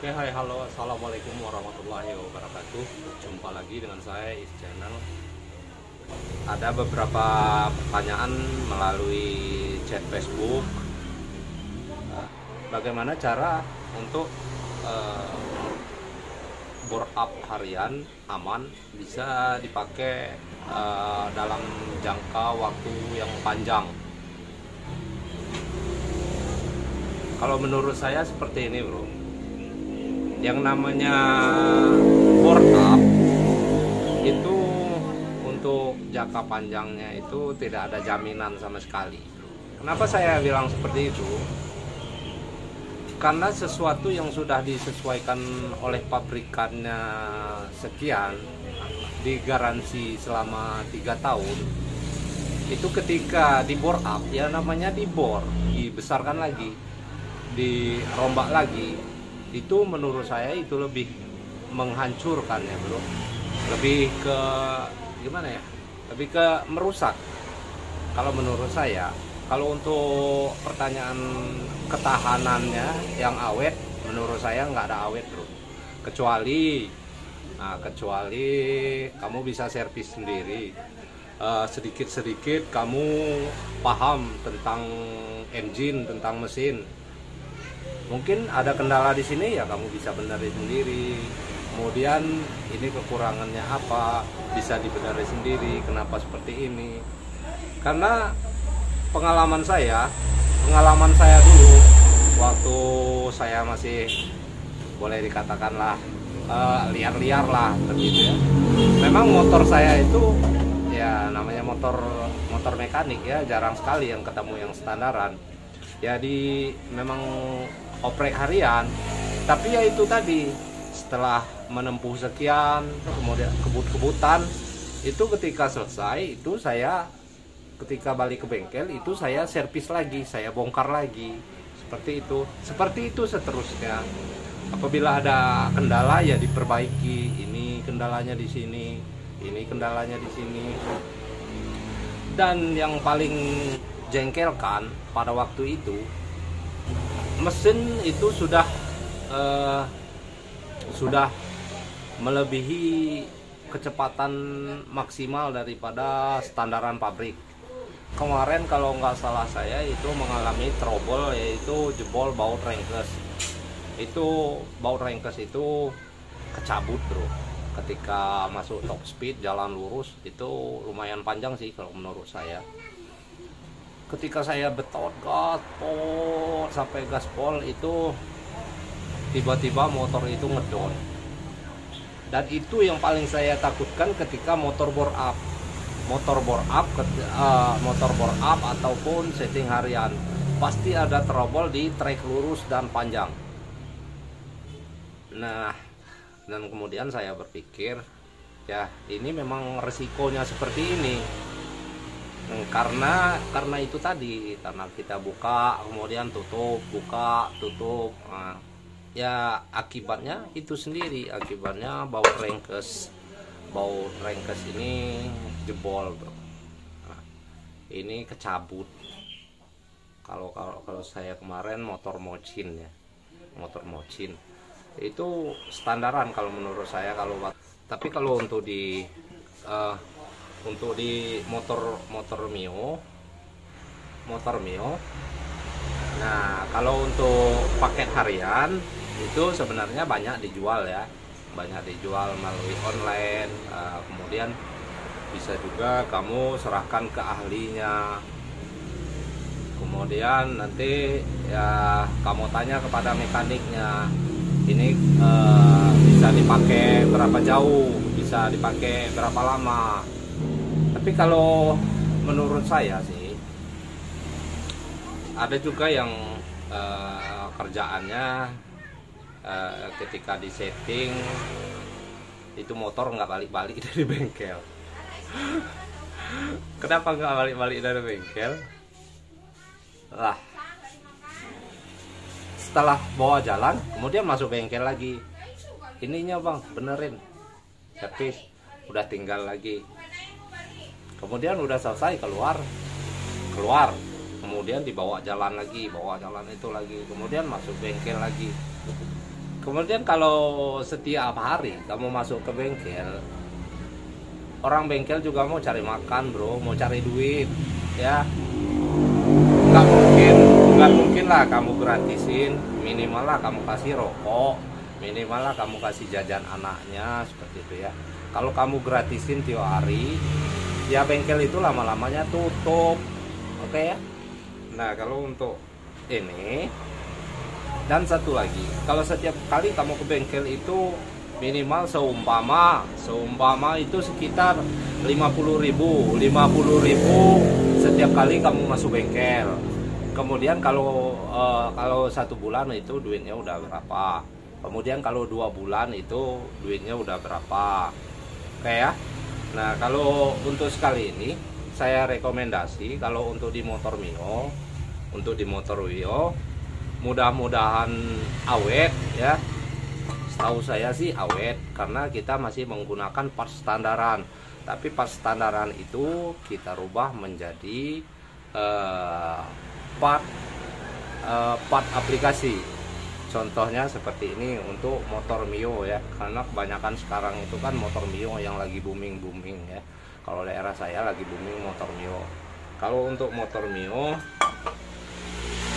Oke, hai, halo, assalamualaikum warahmatullahi wabarakatuh. Jumpa lagi dengan saya Is Channel. Ada beberapa pertanyaan melalui chat Facebook. Bagaimana cara untuk bore up harian aman bisa dipakai dalam jangka waktu yang panjang? Kalau menurut saya seperti ini, bro. Yang namanya bore up itu untuk jangka panjangnya itu tidak ada jaminan sama sekali. Kenapa saya bilang seperti itu? Karena sesuatu yang sudah disesuaikan oleh pabrikannya sekian, digaransi selama 3 tahun, itu ketika di bore up, ya namanya di bore, dibesarkan lagi, dirombak lagi, itu menurut saya itu lebih menghancurkan ya bro, lebih ke gimana ya, lebih ke merusak kalau menurut saya. Kalau untuk pertanyaan ketahanannya yang awet, menurut saya nggak ada awet bro, kecuali kamu bisa servis sendiri, sedikit-sedikit kamu paham tentang engine, tentang mesin. Mungkin ada kendala di sini, ya kamu bisa benerin sendiri. Kemudian ini kekurangannya apa, bisa dibenerin sendiri. Kenapa seperti ini? Karena pengalaman saya dulu waktu saya masih boleh dikatakanlah liar-liar lah begitu ya. Memang motor saya itu ya namanya motor mekanik ya, jarang sekali yang ketemu yang standaran. Jadi memang oprek harian, tapi ya itu tadi, setelah menempuh sekian, kemudian kebut-kebutan, itu ketika selesai, itu saya ketika balik ke bengkel, itu saya servis lagi, saya bongkar lagi, seperti itu seterusnya. Apabila ada kendala ya diperbaiki, ini kendalanya di sini, ini kendalanya di sini. Dan yang paling jengkelkan pada waktu itu, mesin itu sudah melebihi kecepatan maksimal daripada standaran pabrik. Kemarin kalau nggak salah saya itu mengalami trouble, yaitu jebol baut rengkes. Itu baut rengkes itu kecabut bro, ketika masuk top speed jalan lurus. Itu lumayan panjang sih kalau menurut saya. Ketika saya betot gaspol sampai gaspol, itu tiba-tiba motor itu ngedon. Dan itu yang paling saya takutkan ketika motor bore up ataupun setting harian, pasti ada trouble di trek lurus dan panjang. Nah, dan kemudian saya berpikir ya ini memang resikonya seperti ini. Karena itu tadi, karena kita buka kemudian tutup, buka tutup, ya akibatnya itu sendiri, akibatnya baut rengkes ini jebol bro. Ini kecabut. Kalau saya kemarin motor mocin itu standaran kalau menurut saya. Tapi kalau untuk di motor Mio, nah kalau untuk paket harian itu sebenarnya banyak dijual melalui online. Kemudian bisa juga kamu serahkan ke ahlinya, kemudian nanti ya kamu tanya kepada mekaniknya, ini bisa dipakai berapa jauh, bisa dipakai berapa lama. Tapi kalau menurut saya sih, ada juga yang kerjaannya ketika di setting itu motor nggak balik-balik dari bengkel. Kenapa nggak balik-balik dari bengkel? Lah, setelah bawa jalan kemudian masuk bengkel lagi, ininya bang benerin, servis, udah tinggal lagi. Kemudian udah selesai keluar, kemudian dibawa jalan lagi, kemudian masuk bengkel lagi. Kemudian kalau setiap hari kamu masuk ke bengkel, orang bengkel juga mau cari makan bro, mau cari duit ya. Nggak mungkin lah kamu gratisin, minimal lah kamu kasih rokok, minimal lah kamu kasih jajan anaknya, seperti itu ya. Kalau kamu gratisin tiap hari, ya bengkel itu lama-lamanya tutup, oke ya. Nah kalau untuk ini, dan satu lagi, kalau setiap kali kamu ke bengkel itu minimal seumpama itu sekitar 50.000 setiap kali kamu masuk bengkel. Kemudian kalau satu bulan itu duitnya udah berapa, kemudian kalau 2 bulan itu duitnya udah berapa, oke ya. Nah kalau untuk sekali ini saya rekomendasi, kalau untuk di motor Mio, mudah-mudahan awet ya. Setahu saya sih awet, karena kita masih menggunakan part standaran. Tapi part standaran itu kita rubah menjadi part aplikasi. Contohnya seperti ini untuk motor Mio ya, karena kebanyakan sekarang itu kan motor Mio yang lagi booming ya. Kalau daerah saya lagi booming motor Mio. Kalau untuk motor Mio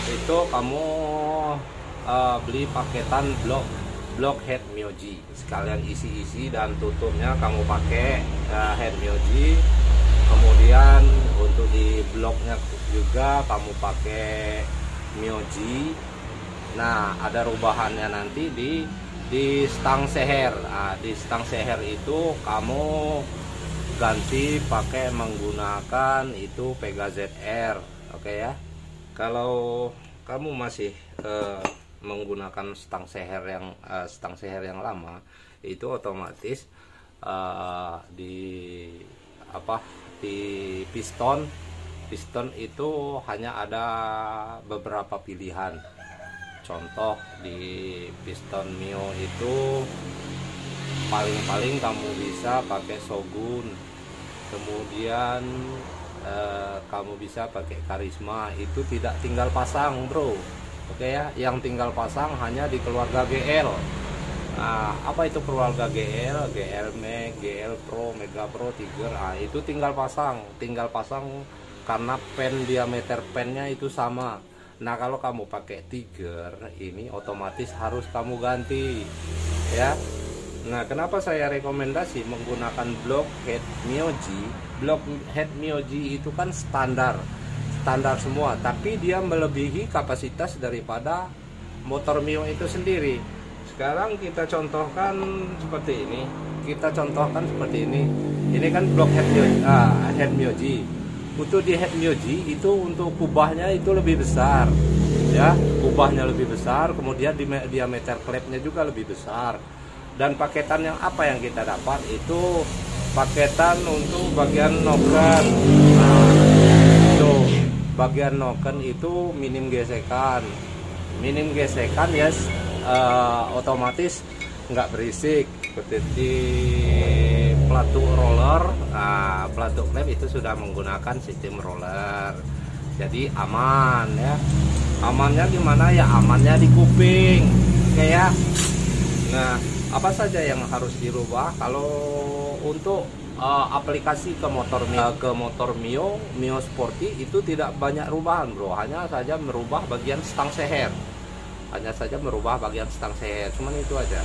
itu kamu beli paketan blok head Mioji, sekalian isi dan tutupnya kamu pakai head Mioji. Kemudian untuk di bloknya juga kamu pakai Mioji. Nah ada rubahannya nanti di stang seher. Nah, di stang seher itu kamu ganti pakai menggunakan itu Pegasus ZR, oke ya. Kalau kamu masih menggunakan stang seher yang lama, itu otomatis di piston itu hanya ada beberapa pilihan. Contoh di piston Mio itu paling kamu bisa pakai Shogun, kemudian kamu bisa pakai Karisma, itu tidak tinggal pasang bro, oke ya. Yang tinggal pasang hanya di keluarga GL. Nah, apa itu keluarga GL? GL Max, GL Pro, Mega Pro, Tiger. Nah, itu tinggal pasang karena diameter pennya itu sama. Nah, kalau kamu pakai Tiger ini otomatis harus kamu ganti ya. Nah, kenapa saya rekomendasi menggunakan blok head Mioji? Blok head Mioji itu kan standar semua, tapi dia melebihi kapasitas daripada motor Mio itu sendiri. Sekarang kita contohkan seperti ini. Ini kan blok head Mioji. Untuk di head Mioji itu untuk kubahnya itu lebih besar, ya. Kubahnya lebih besar, kemudian diameter klepnya juga lebih besar. Dan paketan yang kita dapat itu paketan untuk bagian noken. Nah, itu bagian noken itu minim gesekan ya. Otomatis nggak berisik. Seperti di pelatuk roller, pelatuk klep itu sudah menggunakan sistem roller, jadi aman ya. Amannya gimana ya? Amannya di kuping kayak. Nah, apa saja yang harus dirubah kalau untuk aplikasi ke motor Mio Sporty itu tidak banyak rubahan bro, hanya saja merubah bagian stang seher, cuman itu aja.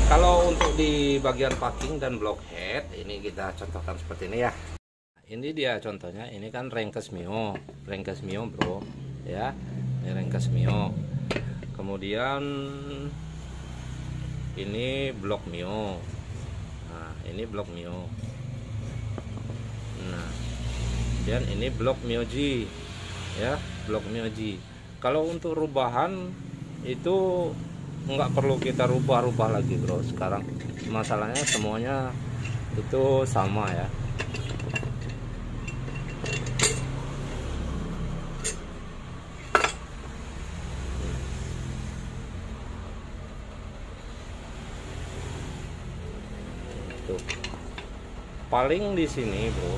Kalau untuk di bagian packing dan blockhead ini kita contohkan seperti ini ya. Ini dia contohnya, ini kan Rankes Mio bro ya. Ini Rankes Mio. Kemudian ini blok Mio. Nah, ini blok Mio. Nah, dan ini blok Mioji ya, blok Mioji. Kalau untuk rubahan itu nggak perlu kita rubah lagi bro. Sekarang masalahnya semuanya itu sama ya. Tuh. Paling di sini bro.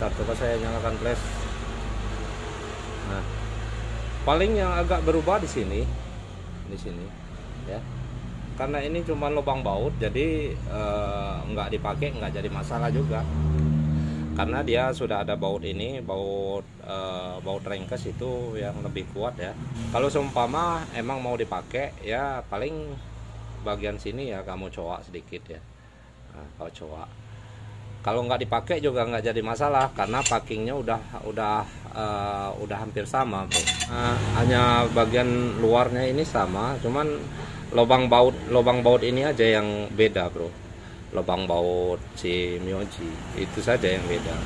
Nah, coba saya nyalakan flash. Nah, Paling yang agak berubah di sini ya, karena ini cuma lubang baut, jadi nggak dipakai nggak jadi masalah juga, karena dia sudah ada baut ini, baut ringkes itu yang lebih kuat ya. Kalau seumpama emang mau dipakai ya paling bagian sini ya kamu coak sedikit ya. Nah, kalau nggak dipakai juga nggak jadi masalah, karena packingnya udah hampir sama bro. Hanya bagian luarnya ini sama, cuman lubang baut ini aja yang beda bro. Lubang baut si Myoji itu saja yang beda.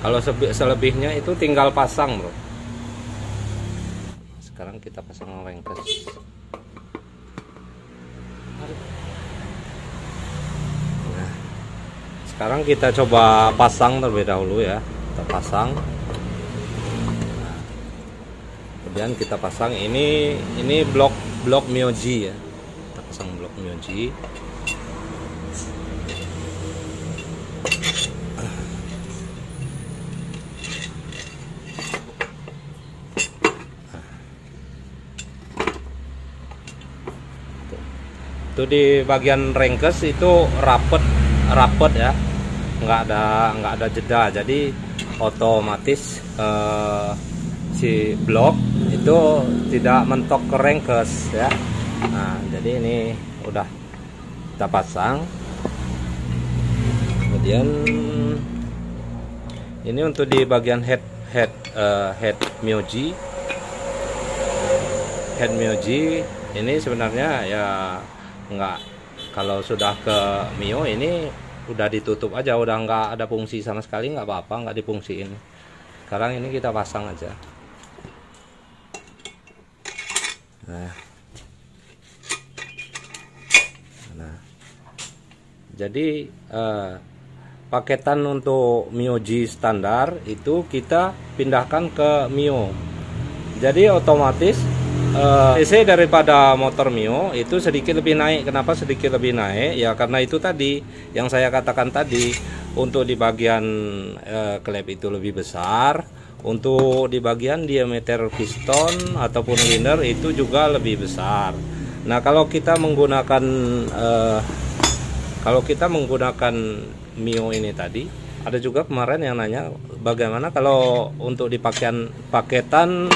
Kalau selebihnya itu tinggal pasang bro. Sekarang kita pasang ringkes. Nah, sekarang kita coba pasang terlebih dahulu ya. Kita pasang. Nah, kemudian kita pasang ini blok Myoji ya. Kita pasang blok Myoji. Itu di bagian ringkes itu rapet ya, nggak ada jeda, jadi otomatis si blok itu tidak mentok ke ringkes ya. Nah, jadi ini udah kita pasang. Kemudian ini untuk di bagian head Myoji ini sebenarnya ya nggak, kalau sudah ke Mio ini udah ditutup aja, udah nggak ada fungsi sama sekali, nggak apa-apa, nggak difungsiin. Sekarang ini kita pasang aja. Nah, jadi paketan untuk Myoji standar itu kita pindahkan ke Mio, jadi otomatis cc daripada motor Mio itu sedikit lebih naik. Kenapa sedikit lebih naik? Ya karena itu tadi yang saya katakan tadi, untuk di bagian klep itu lebih besar, untuk di bagian diameter piston ataupun liner itu juga lebih besar. Nah, kalau kita menggunakan Mio ini tadi, ada juga kemarin yang nanya bagaimana kalau untuk di paketan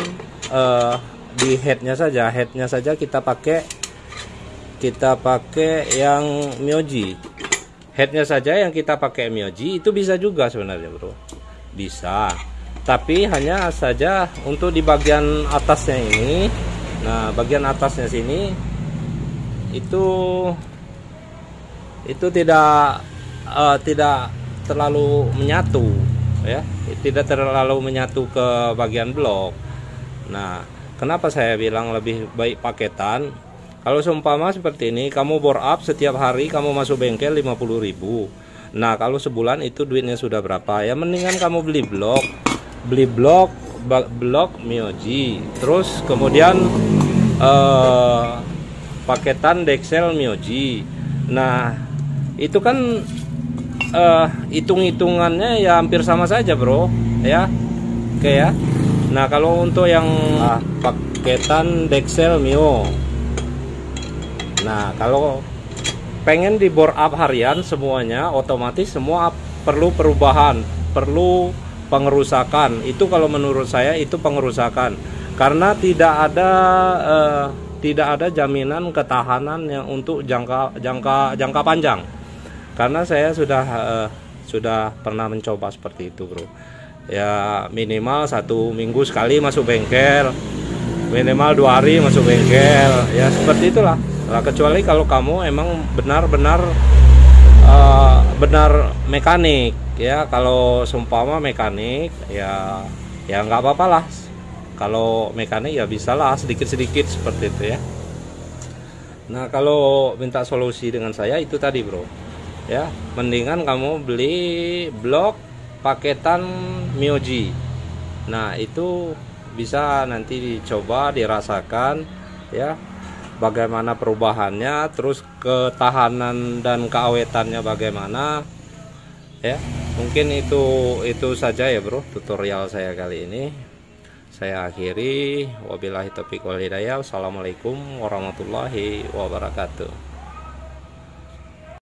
di headnya saja kita pakai yang Myoji, headnya saja yang kita pakai Myoji, itu bisa juga sebenarnya bro, bisa, tapi hanya saja untuk di bagian atasnya ini. Nah, bagian atasnya sini itu tidak terlalu menyatu ya, tidak terlalu menyatu ke bagian blok. Nah, kenapa saya bilang lebih baik paketan? Kalau seumpama seperti ini, kamu bore up setiap hari, kamu masuk bengkel 50.000. Nah, kalau sebulan itu duitnya sudah berapa? Ya mendingan kamu beli blok Myoji, terus kemudian paketan Dexel Myoji. Nah, itu kan hitung-hitungannya ya hampir sama saja bro ya. Oke ya. Nah, kalau untuk yang paketan Dexel Mio, nah kalau pengen di bore up harian semuanya, otomatis semua perlu perubahan, perlu pengerusakan. Itu kalau menurut saya itu pengerusakan, karena tidak ada jaminan ketahanan yang untuk jangka panjang. Karena saya sudah pernah mencoba seperti itu bro. Ya minimal 1 minggu sekali masuk bengkel, minimal 2 hari masuk bengkel, ya seperti itulah. Nah, kecuali kalau kamu emang benar-benar benar mekanik ya. Kalau seumpama mekanik ya nggak apa-apa lah. Kalau mekanik ya bisalah sedikit-sedikit seperti itu ya. Nah, kalau minta solusi dengan saya itu tadi bro ya, mendingan kamu beli blok paketan Myoji. Nah, itu bisa nanti dicoba, dirasakan ya bagaimana perubahannya, terus ketahanan dan keawetannya bagaimana ya. Mungkin itu saja ya bro tutorial saya kali ini. saya akhiri. Wabillahi taufiq wal hidayah. Wassalamualaikum warahmatullahi wabarakatuh.